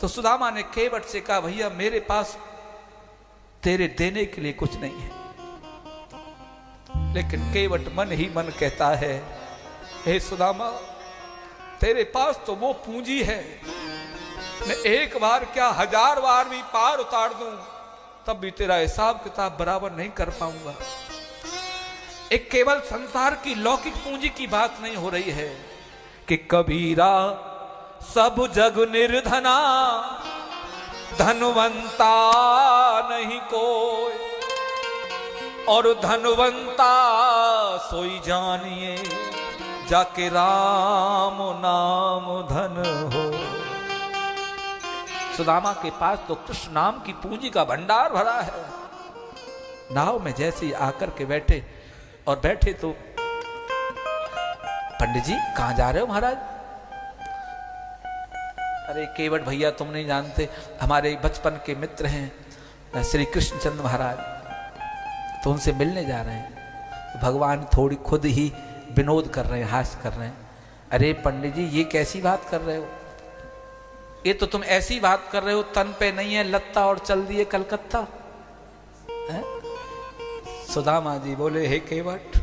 तो सुदामा ने केवट से कहा, भैया मेरे पास तेरे देने के लिए कुछ नहीं है। लेकिन केवट मन ही मन कहता है, हे सुदामा, तेरे पास तो वो पूंजी है, मैं एक बार क्या 1000 बार भी पार उतार दूं तब भी तेरा हिसाब किताब बराबर नहीं कर पाऊंगा। एक केवल संसार की लौकिक पूंजी की बात नहीं हो रही है कि कबीरा सब जग निर्धना, धनवंता नहीं कोई, और धनवंता सोई जानिए जाके राम नाम धन हो। सुदामा के पास तो कृष्ण नाम की पूंजी का भंडार भरा है। नाव में जैसे ही आकर के बैठे और बैठे तो, पंडित जी कहां जा रहे हो महाराज? अरे केवट भैया तुम नहीं जानते, हमारे बचपन के मित्र हैं श्री कृष्णचंद्र महाराज, तो उनसे मिलने जा रहे हैं। भगवान थोड़ी खुद ही विनोद कर रहे हैं, हास्य कर रहे हैं। अरे पंडित जी ये कैसी बात कर रहे हो? ये तो तुम ऐसी बात कर रहे हो, तन पे नहीं है लत्ता और चल दिए कलकत्ता है? सुदामा जी बोले, हे केवट,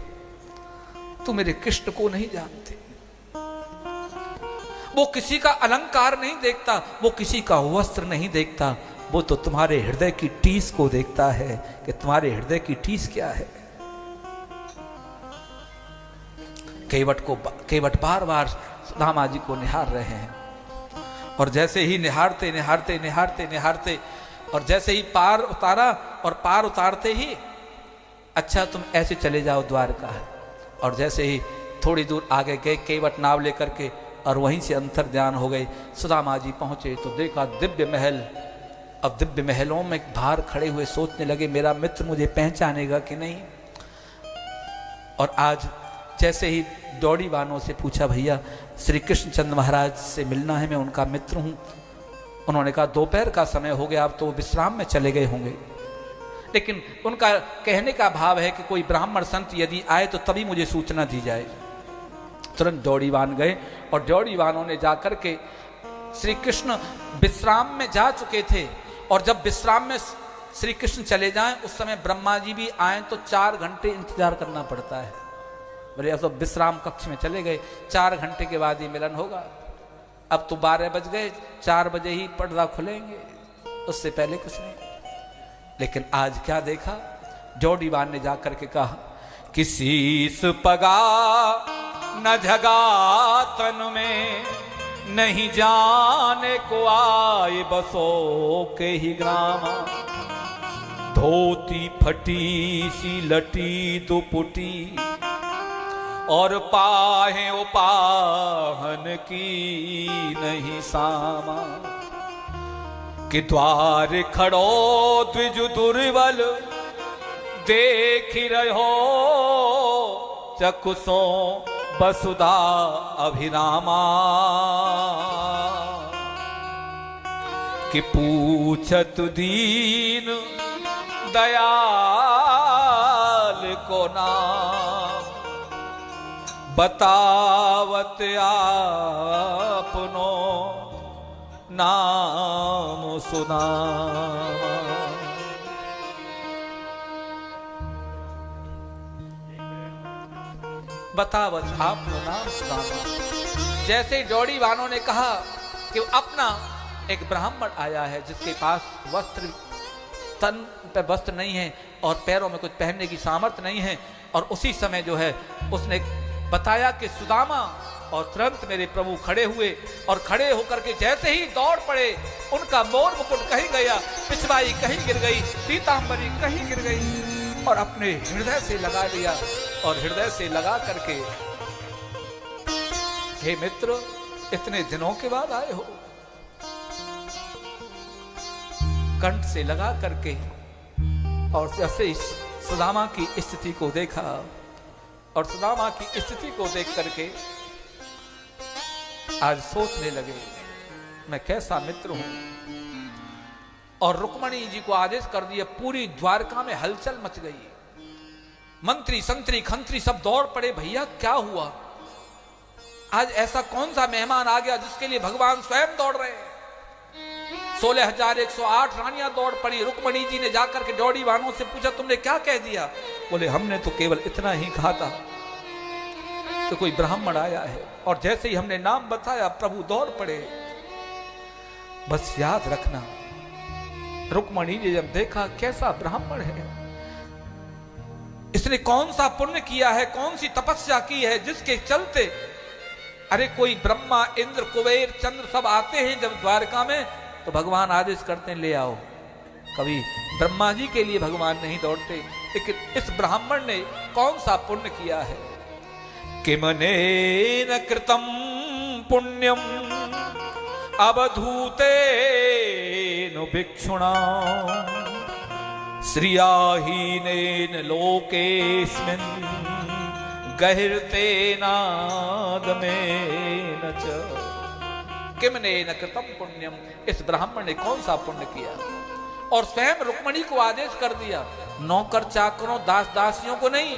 तू मेरे कृष्ण को नहीं जानते। वो किसी का अलंकार नहीं देखता, वो किसी का वस्त्र नहीं देखता, वो तो तुम्हारे हृदय की टीस को देखता है कि तुम्हारे हृदय की टीस क्या है। केवट बार बार सुदामा जी को निहार रहे हैं, और जैसे ही निहारते निहारते निहारते निहारते और जैसे ही पार उतारा, और पार उतारते ही, अच्छा तुम ऐसे चले जाओ द्वारका है। और जैसे ही थोड़ी दूर आगे गए केवट नाव लेकर के, और वहीं से अंतर ध्यान हो गए। सुदामा जी पहुंचे तो देखा दिव्य महल। अब दिव्य महलों में बाहर खड़े हुए सोचने लगे, मेरा मित्र मुझे पहचानेगा कि नहीं। और आज जैसे ही दौड़ी वानों से पूछा, भैया श्री कृष्णचंद्र महाराज से मिलना है, मैं उनका मित्र हूं। उन्होंने कहा दोपहर का समय हो गया, अब तो विश्राम में चले गए होंगे। लेकिन उनका कहने का भाव है कि कोई ब्राह्मण संत यदि आए तो तभी मुझे सूचना दी जाए। तुरंत दौड़ीवान गए, और दौड़ीवानों ने जाकर के, श्री कृष्ण विश्राम में जा चुके थे, और जब विश्राम में श्री कृष्ण चले जाएं उस समय ब्रह्मा जी भी आए तो 4 घंटे इंतजार करना पड़ता है। बोले अब तो विश्राम कक्ष में चले गए, 4 घंटे के बाद ही मिलन होगा। अब तो 12 बज गए, 4 बजे ही पर्दा खुलेंगे, उससे पहले कुछ नहीं। लेकिन आज क्या देखा, जोड़ीवान ने जाकर के कहा, किसी पगा न झगा तन में, नहीं जाने को आए बसो के ही ग्रामा। धोती फटी सी लटी दुपुटी, और पाहे उपाहन की नहीं सामा। कि द्वार खड़ो द्विज दुर्बल, देख रहो चकुसों वसुधा अभिरामा। कि पूछत दीन दयाल को नाम, बतावत आपनो नाम सुना। बतावत आपनो नाम सुना। जैसे डोड़ी वानों ने कहा कि अपना एक ब्राह्मण आया है जिसके पास वस्त्र, तन पे वस्त्र नहीं है और पैरों में कुछ पहनने की सामर्थ्य नहीं है, और उसी समय जो है उसने बताया कि सुदामा, और तुरंत मेरे प्रभु खड़े हुए, और खड़े होकर के जैसे ही दौड़ पड़े, उनका मोर मुकुट कहीं गया, पिछवाई कहीं गिर गई, पीतांबरी कहीं गिर गई, और अपने हृदय से लगा लिया। और हृदय से लगा करके, हे मित्र इतने दिनों के बाद आए हो, कंठ से लगा करके, और जैसे सुदामा की स्थिति को देखा, और सुदामा की स्थिति को देख करके आज सोचने लगे मैं कैसा मित्र हूं। और रुक्मणी जी को आदेश कर दिया, पूरी द्वारका में हलचल मच गई। मंत्री संतरी खंत्री सब दौड़ पड़े, भैया क्या हुआ, आज ऐसा कौन सा मेहमान आ गया जिसके लिए भगवान स्वयं दौड़ रहे हैं। 16,108 रानियां दौड़ पड़ी। रुक्मणी जी ने जाकर के डोडी वाहनों से पूछा, तुमने क्या कह दिया? बोले, हमने तो केवल इतना ही कहा था कि कोई ब्राह्मण आया है, और जैसे ही हमने नाम बताया प्रभु दौड़ पड़े। बस याद रखना, रुक्मणी जी जब देखा कैसा ब्राह्मण है, इसने कौन सा पुण्य किया है, कौन सी तपस्या की है जिसके चलते, अरे कोई ब्रह्मा, इंद्र, कुबेर, चंद्र सब आते हैं जब द्वारका में तो भगवान आदेश करते हैं ले आओ। कभी ब्रह्मा जी के लिए भगवान नहीं दौड़ते, लेकिन इस ब्राह्मण ने कौन सा पुण्य किया है? किमनेन कृतम पुण्यम अवधूतेन भिक्षुणा श्रियाहीनेन लोकेस्मिन् गहिर्तेनागमेन च। किमनेन कृतम पुण्यम, इस ब्राह्मण ने कौन सा पुण्य किया? और स्वयं रुक्मणी को आदेश कर दिया, नौकर चाकरों दास दासियों को नहीं,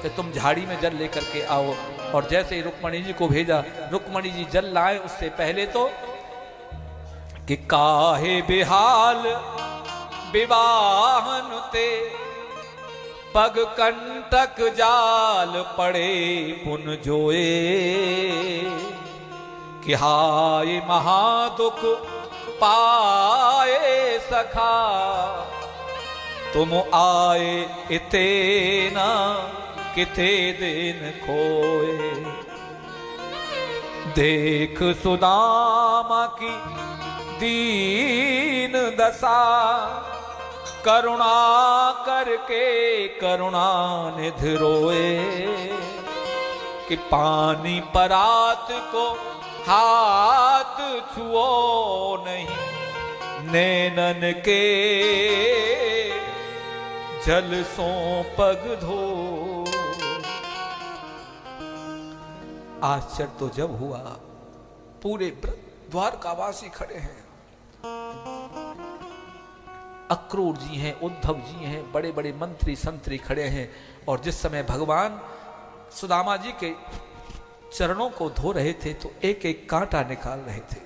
कि तुम झाड़ी में जल लेकर के आओ। और जैसे ही रुक्मणी जी को भेजा, रुक्मणी जी जल लाए। उससे पहले तो कि काहे बिहाल विवाहन ते पग कंटक जाल पड़े पुन जोए, कि हाय महादुख पाए सखा तुम आए इतेना किथे दिन खोए। देख सुदामा की दीन दशा करुणा करके करुणा निधि रोए, कि पानी परात को हाथ छुओ नहीं, नैनन के जल सो पग धो। आश्चर्य तो जब हुआ, पूरे द्वारकावासी खड़े हैं, अक्रूर जी हैं, उद्धव जी हैं, बड़े बड़े मंत्री संतरी खड़े हैं। और जिस समय भगवान सुदामा जी के चरणों को धो रहे थे तो एक एक कांटा निकाल रहे थे।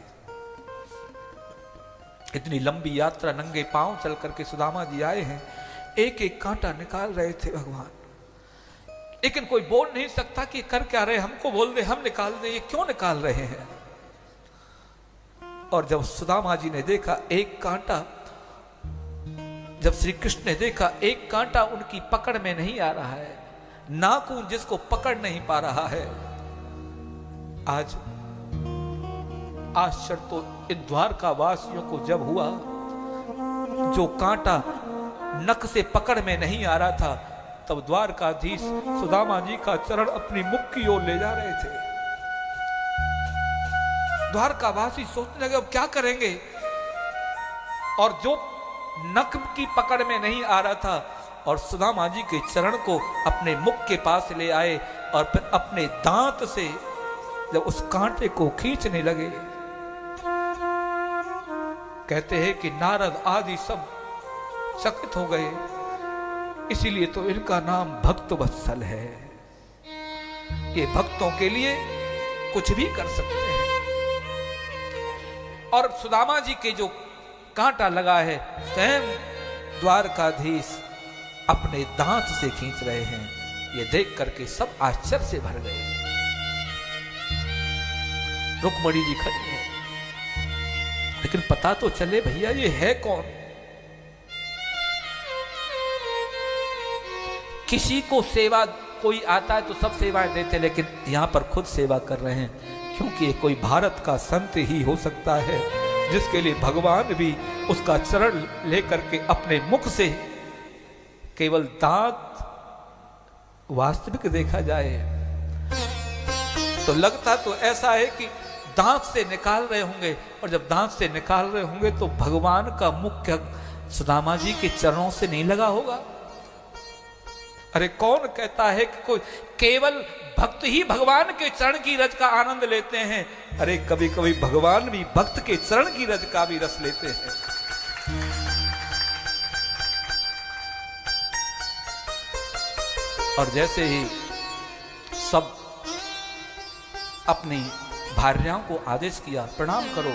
इतनी लंबी यात्रा नंगे पांव चल करके सुदामा जी आए हैं, एक एक कांटा निकाल रहे थे भगवान। लेकिन कोई बोल नहीं सकता कि कर क्या रहे, हमको बोल दे, हम निकाल दे, ये क्यों निकाल रहे हैं? और जब सुदामा जी ने देखा एक कांटा, जब श्री कृष्ण ने देखा एक कांटा उनकी पकड़ में नहीं आ रहा है, नाखून जिसको पकड़ नहीं पा रहा है, आज आश्चर्य तो इन द्वारका वासियों को जब हुआ, जो कांटा नख से पकड़ में नहीं आ रहा था, तब द्वारकाधीश सुदामा जी का चरण अपनी मुख की ओर ले जा रहे थे। द्वारकावासी सोचने लगे अब क्या करेंगे, और जो नख की पकड़ में नहीं आ रहा था, और सुदामा जी के चरण को अपने मुख के पास ले आए, और फिर अपने दांत से जब उस कांटे को खींचने लगे, कहते हैं कि नारद आदि सब चकित हो गए। इसीलिए तो इनका नाम भक्त वत्सल है, ये भक्तों के लिए कुछ भी कर सकते हैं। और सुदामा जी के जो कांटा लगा है, स्वयं द्वारकाधीश अपने दांत से खींच रहे हैं। ये देख करके सब आश्चर्य से भर गए। रुक्मणी जी खड़ी है, लेकिन पता तो चले भैया ये है कौन। किसी को सेवा कोई आता है तो सब सेवाएं देते, लेकिन यहां पर खुद सेवा कर रहे हैं, क्योंकि ये कोई भारत का संत ही हो सकता है जिसके लिए भगवान भी उसका चरण लेकर के अपने मुख से, केवल दांत वास्तविक देखा जाए तो लगता तो ऐसा है कि दांत से निकाल रहे होंगे, और जब दांत से निकाल रहे होंगे तो भगवान का मुख क्या सुदामा जी के चरणों से नहीं लगा होगा? अरे कौन कहता है कि कोई केवल भक्त ही भगवान के चरण की रज का आनंद लेते हैं? अरे कभी कभी भगवान भी भक्त के चरण की रज का भी रस लेते हैं। और जैसे ही सब अपनी भार्याओं को आदेश किया प्रणाम करो,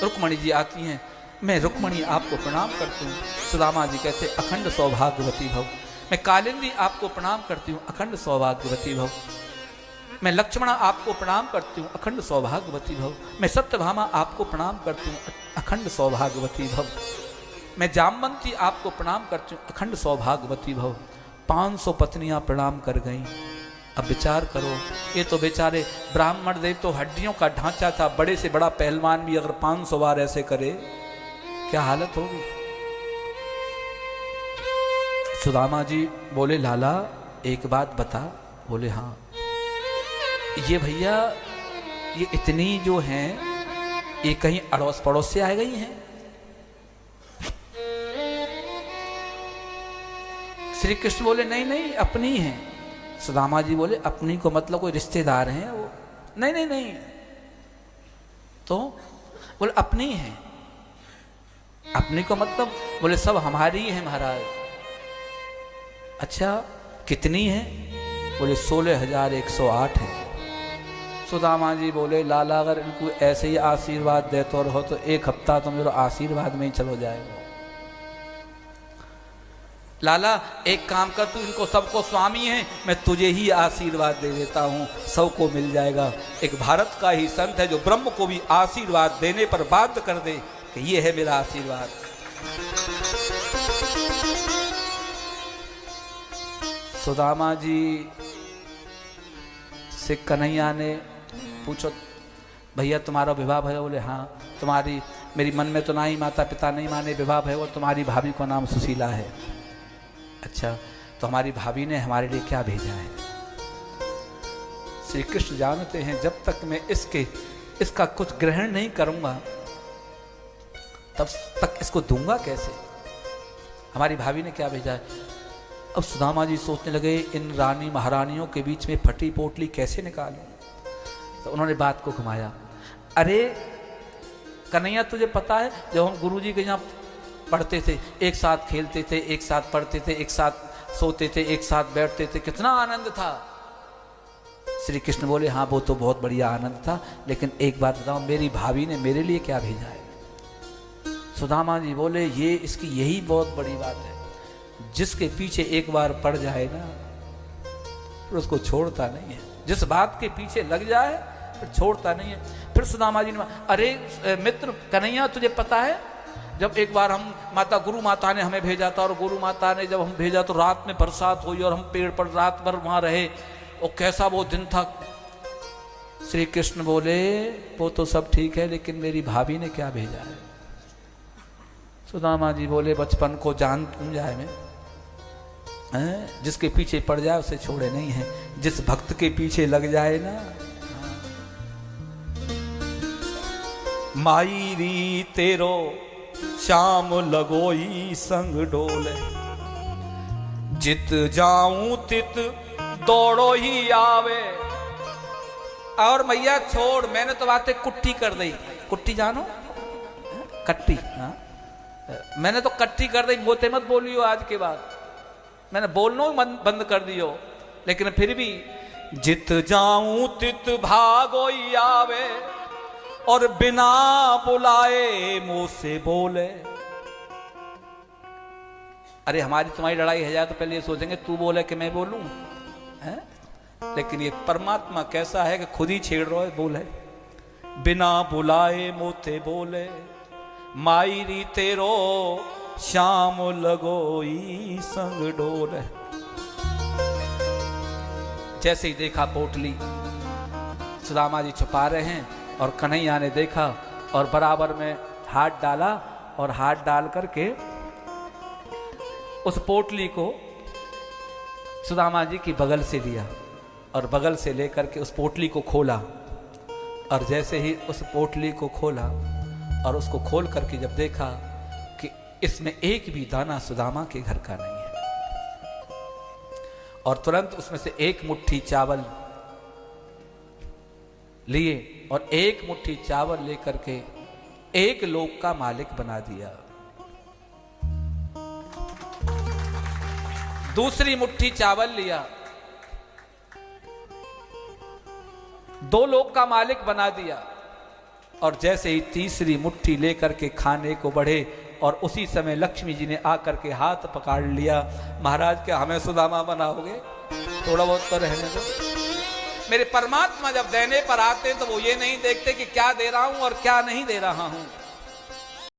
रुक्मणी जी आती हैं, मैं रुक्मणी आपको प्रणाम करती हूँ। सुदामा जी कहते अखंड सौभाग्यवती भव। मैं कालिंदी आपको प्रणाम करती हूँ, अखंड सौभाग्यवती भव। मैं लक्ष्मणा आपको प्रणाम करती हूँ, अखंड सौभाग्यवती भव। मैं सत्यभामा आपको प्रणाम करती हूँ, अखंड सौभाग्यवती भव। मैं जामवंती आपको प्रणाम करती हूँ, अखंड सौभाग्यवती भव। 500 पत्नियां प्रणाम कर गईं। अब विचार करो, ये तो बेचारे ब्राह्मण देव तो हड्डियों का ढांचा था, बड़े से बड़ा पहलवान भी अगर 500 बार ऐसे करे क्या हालत होगी। सुदामा जी बोले लाला एक बात बता। बोले हाँ। ये भैया ये इतनी जो हैं ये कहीं अड़ोस पड़ोस से आ गई हैं? श्री कृष्ण बोले नहीं नहीं अपनी हैं। सुदामा जी बोले अपनी को मतलब कोई रिश्तेदार हैं वो? नहीं नहीं नहीं। तो बोले अपनी हैं। अपनी को मतलब? बोले सब हमारी हैं महाराज। अच्छा कितनी हैं? बोले 16,108 हैं। सुदामा जी बोले लाला अगर इनको ऐसे ही आशीर्वाद देते रहो तो एक हफ्ता तो मेरा आशीर्वाद में ही चलो जाएगा। लाला एक काम कर, तू इनको सबको स्वामी है, मैं तुझे ही आशीर्वाद दे देता हूँ, सबको मिल जाएगा। एक भारत का ही संत है जो ब्रह्म को भी आशीर्वाद देने पर बाध्य कर दे कि ये है मेरा आशीर्वाद। सुदामा जी से कन्हैया ने पूछो भैया तुम्हारा विवाह है? बोले हाँ। तुम्हारी मेरी मन में तो ना ही माता पिता नहीं माने विवाह है, वो तुम्हारी भाभी का नाम सुशीला है। अच्छा तो हमारी भाभी ने हमारे लिए क्या भेजा है? श्री कृष्ण जानते हैं जब तक मैं इसका कुछ ग्रहण नहीं करूंगा तब तक इसको दूंगा कैसे? हमारी भाभी ने क्या भेजा है? अब सुदामा जी सोचने लगे इन रानी महारानियों के बीच में फटी पोटली कैसे निकालूं। तो उन्होंने बात को घुमाया। अरे कन्हैया तुझे पता है जब हम गुरुजी के यहाँ पढ़ते थे, एक साथ खेलते थे, एक साथ पढ़ते थे, एक साथ सोते थे, एक साथ बैठते थे, कितना आनंद था। श्री कृष्ण बोले हाँ वो तो बहुत बढ़िया आनंद था, लेकिन एक बात बताओ मेरी भाभी ने मेरे लिए क्या भेजा है? सुदामा जी बोले ये इसकी यही बहुत बड़ी बात है, जिसके पीछे एक बार पड़ जाए ना फिर उसको छोड़ता नहीं है। जिस बात के पीछे लग जाए फिर छोड़ता नहीं है। फिर सुदामा जी ने अरे मित्र कन्हैया तुझे पता है जब एक बार हम गुरु माता ने हमें भेजा था, और गुरु माता ने जब हम भेजा तो रात में बरसात हुई और हम पेड़ पर रात भर वहां रहे, और कैसा वो दिन था। श्री कृष्ण बोले वो तो सब ठीक है, लेकिन मेरी भाभी ने क्या भेजा है? सुदामा जी बोले बचपन को जान जाए में जिसके पीछे पड़ जाए उसे छोड़े नहीं है, जिस भक्त के पीछे लग जाए ना। माई री तेरो शाम लगोई संग डोले, जित जाऊं तित दौड़ो ही आवे। और मैया छोड़, मैंने तो बातें कुट्टी कर दी। कुट्टी जानो? कट्टी। हाँ मैंने तो कट्टी कर दी, मोते मत बोलियो आज के बाद। मैंने बोलना बंद कर दियो, लेकिन फिर भी जित जाऊं तित भागो ही आवे, और बिना बुलाए मुंह से बोले। अरे हमारी तुम्हारी लड़ाई है जाए तो पहले ये सोचेंगे तू बोले कि मैं बोलूं है? लेकिन ये परमात्मा कैसा है कि खुद ही छेड़ रहा है, बोले बिना बुलाए मुँह बोले। माई री तेरो शाम लगोई संग डोले। जैसे ही देखा पोटली सुदामा जी छुपा रहे हैं, और कन्हैया ने देखा और बराबर में हाथ डाला, और हाथ डाल करके उस पोटली को सुदामा जी की बगल से लिया, और बगल से लेकर के उस पोटली को खोला। और जैसे ही उस पोटली को खोला और उसको खोल करके जब देखा कि इसमें एक भी दाना सुदामा के घर का नहीं है, और तुरंत उसमें से एक मुट्ठी चावल लिए, और एक मुट्ठी चावल लेकर के एक लोक का मालिक बना दिया। दूसरी मुट्ठी चावल लिया, 2 लोक का मालिक बना दिया, और जैसे ही तीसरी मुट्ठी लेकर के खाने को बढ़े और उसी समय लक्ष्मी जी ने आकर के हाथ पकड़ लिया। महाराज क्या हमें सुदामा बनाओगे? थोड़ा बहुत तो रहने दो। मेरे परमात्मा जब देने पर आते हैं तो वो ये नहीं देखते कि क्या दे रहा हूं और क्या नहीं दे रहा हूं।